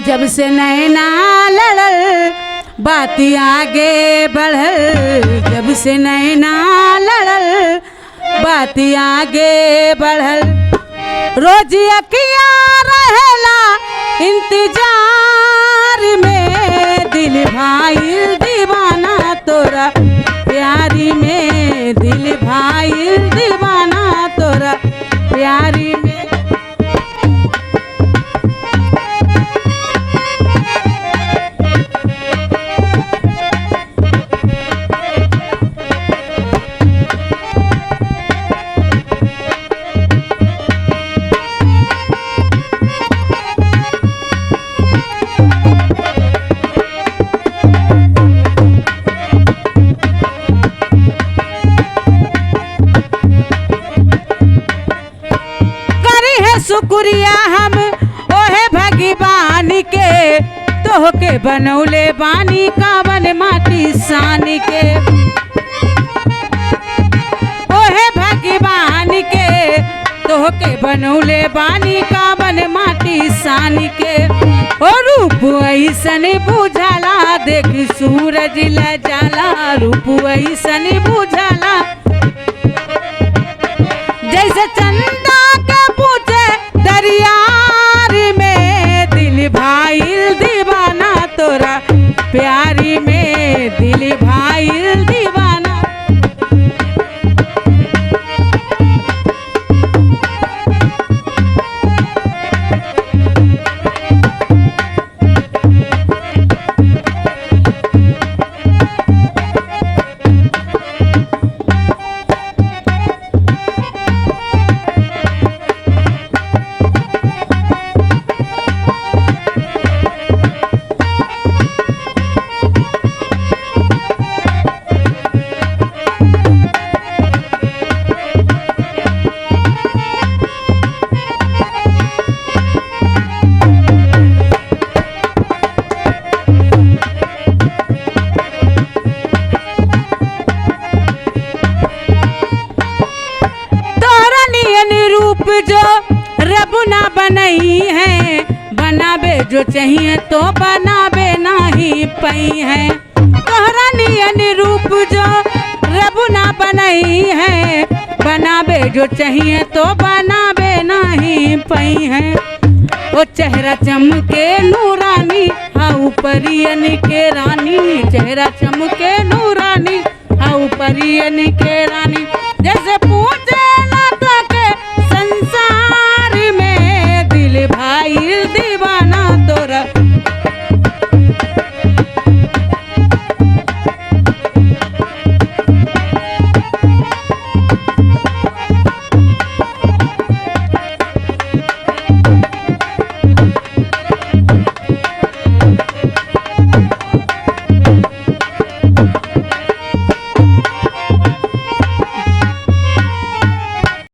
जब से नैना लड़ल बाती आगे बढ़ल, जब से नैना लड़ल बाती आगे बढ़ल। रोज अखिया रहेला इंतजार में, दिल भाई दीवाना तोरा प्यारी में, दिल भाई दीवाना तोरा प्यारी में। शुक्रिया हम ओहे भगवान के, तोहके बनौले बानी कावन माटी सान के। ओहे भगवान के तोहके बनौले बानी कावन माटी सान के। ओ रूप ऐसन बुझाला देख सूरज ल जाला, रूप ऐसन बुझाला जैसे चंदा के पूछे दरियार में, दिल भाई दीवाना तोरा प्यारी में, दिल भाई दीवाना। जो रब ना बनई है, बनावे जो चाहिए तो बनावे नहीं पई है। तोहरा नियन रूप जो रब ना बनई है, बनावे जो चाहिए तो बनावे नहीं पई है। वो चेहरा चमके नूरानी हाउ परियन के रानी, चेहरा चमके नूरानी हाउ परियन के रानी।